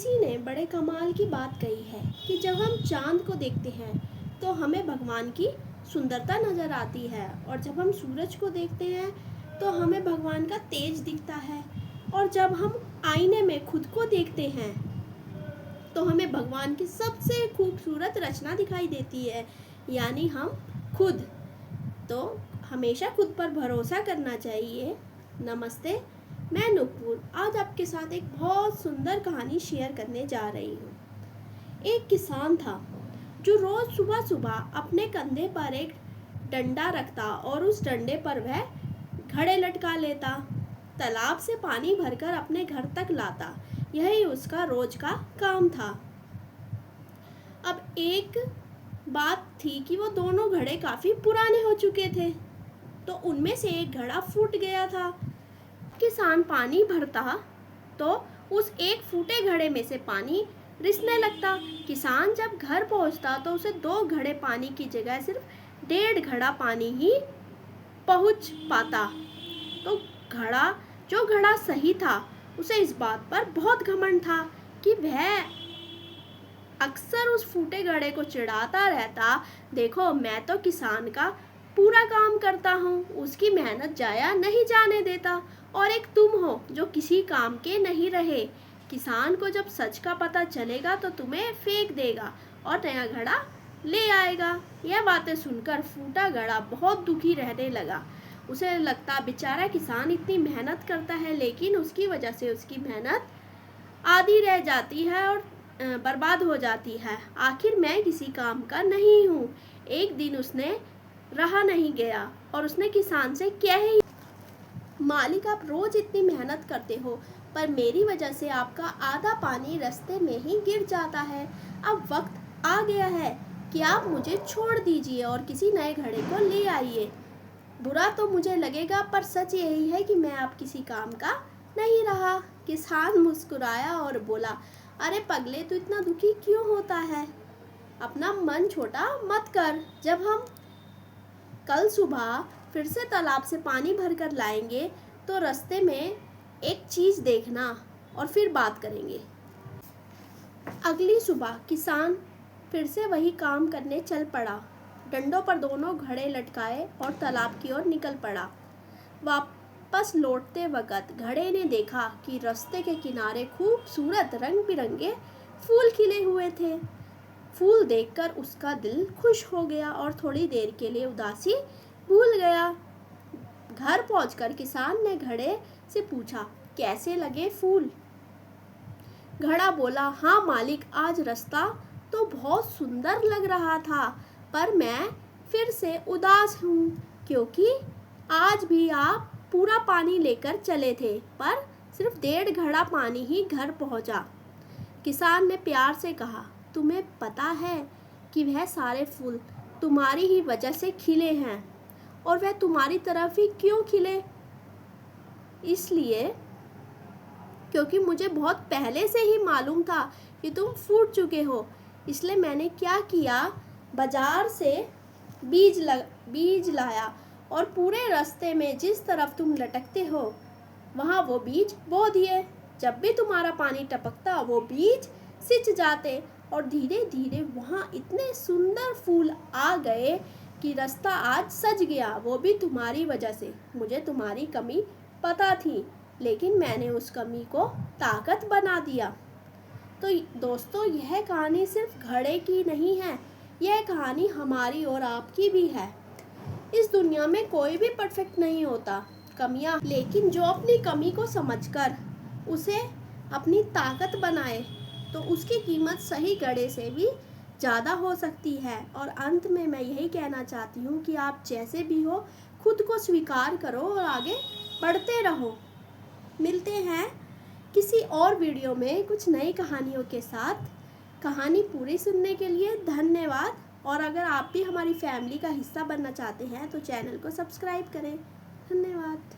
किसी ने बड़े कमाल की बात कही है कि जब हम चांद को देखते हैं तो हमें भगवान की सुंदरता नज़र आती है, और जब हम सूरज को देखते हैं तो हमें भगवान का तेज दिखता है, और जब हम आईने में खुद को देखते हैं तो हमें भगवान की सबसे खूबसूरत रचना दिखाई देती है, यानी हम खुद। तो हमेशा खुद पर भरोसा करना चाहिए। नमस्ते, मैं नुपुर आज आपके साथ एक बहुत सुंदर कहानी शेयर करने जा रही हूँ। एक किसान था जो रोज सुबह सुबह अपने कंधे पर एक डंडा रखता और उस डंडे पर वह घड़े लटका लेता, तालाब से पानी भरकर अपने घर तक लाता। यही उसका रोज का काम था। अब एक बात थी कि वो दोनों घड़े काफी पुराने हो चुके थे, तो उनमें से एक घड़ा फूट गया था। किसान पानी भरता तो उस एक फूटे घड़े में से पानी रिसने लगता। किसान जब घर पहुंचता तो उसे 2 घड़े पानी की जगह सिर्फ 1.5 घड़ा पानी ही पहुंच पाता। तो जो घड़ा सही था, उसे इस बात पर बहुत घमंड था कि वह अक्सर उस फूटे घड़े को चिढ़ाता रहता, देखो मैं तो किसान का पूरा काम करता हूँ, उसकी मेहनत जाया नहीं जाने देता, और एक तुम हो जो किसी काम के नहीं रहे। किसान को जब सच का पता चलेगा तो तुम्हें फेंक देगा और नया घड़ा ले आएगा। यह बातें सुनकर फूटा घड़ा बहुत दुखी रहने लगा। उसे लगता बेचारा किसान इतनी मेहनत करता है, लेकिन उसकी वजह से उसकी मेहनत आधी रह जाती है और बर्बाद हो जाती है। आखिर मैं किसी काम का नहीं हूँ। एक दिन उसने रहा नहीं गया और उसने किसान से कहा, मालिक आप रोज इतनी मेहनत करते हो, पर मेरी वजह से आपका आधा पानी रास्ते में ही गिर जाता है। अब वक्त आ गया है कि आप मुझे छोड़ दीजिए और किसी नए घड़े को ले आइए। बुरा तो मुझे लगेगा, पर सच यही है कि मैं अब किसी काम का नहीं रहा। किसान मुस्कुराया और बोला, अरे पगले, तू इतना दुखी क्यों होता है? अपना मन छोटा मत कर। जब हम कल सुबह फिर से तालाब से पानी भरकर लाएंगे तो रास्ते में एक चीज़ देखना और फिर बात करेंगे। अगली सुबह किसान फिर से वही काम करने चल पड़ा। डंडों पर दोनों घड़े लटकाए और तालाब की ओर निकल पड़ा। वापस लौटते वक्त घड़े ने देखा कि रास्ते के किनारे खूबसूरत रंग बिरंगे फूल खिले हुए थे। फूल देखकर उसका दिल खुश हो गया और थोड़ी देर के लिए उदासी भूल गया। घर पहुंचकर किसान ने घड़े से पूछा, कैसे लगे फूल? घड़ा बोला, हाँ मालिक, आज रास्ता तो बहुत सुंदर लग रहा था, पर मैं फिर से उदास हूँ क्योंकि आज भी आप पूरा पानी लेकर चले थे, पर सिर्फ 1.5 घड़ा पानी ही घर पहुँचा। किसान ने प्यार से कहा, तुम्हें पता है कि वह सारे फूल तुम्हारी ही वजह से खिले हैं, और वह तुम्हारी तरफ ही क्यों खिले? इसलिए क्योंकि मुझे बहुत पहले से ही मालूम था कि तुम फूट चुके हो। इसलिए मैंने क्या किया, बाजार से बीज लाया और पूरे रास्ते में जिस तरफ तुम लटकते हो वहाँ वो बीज बो दिए। जब भी तुम्हारा पानी टपकता वो बीज सिंच जाते और धीरे धीरे वहाँ इतने सुंदर फूल आ गए कि रास्ता आज सज गया, वो भी तुम्हारी वजह से। मुझे तुम्हारी कमी पता थी, लेकिन मैंने उस कमी को ताकत बना दिया। तो दोस्तों, यह कहानी सिर्फ घड़े की नहीं है, यह कहानी हमारी और आपकी भी है। इस दुनिया में कोई भी परफेक्ट नहीं होता, कमियां, लेकिन जो अपनी कमी को समझकर उसे अपनी ताकत बनाए तो उसकी कीमत सही घड़े से भी ज़्यादा हो सकती है। और अंत में मैं यही कहना चाहती हूँ कि आप जैसे भी हो, खुद को स्वीकार करो और आगे बढ़ते रहो। मिलते हैं किसी और वीडियो में कुछ नई कहानियों के साथ। कहानी पूरी सुनने के लिए धन्यवाद, और अगर आप भी हमारी फैमिली का हिस्सा बनना चाहते हैं तो चैनल को सब्सक्राइब करें। धन्यवाद।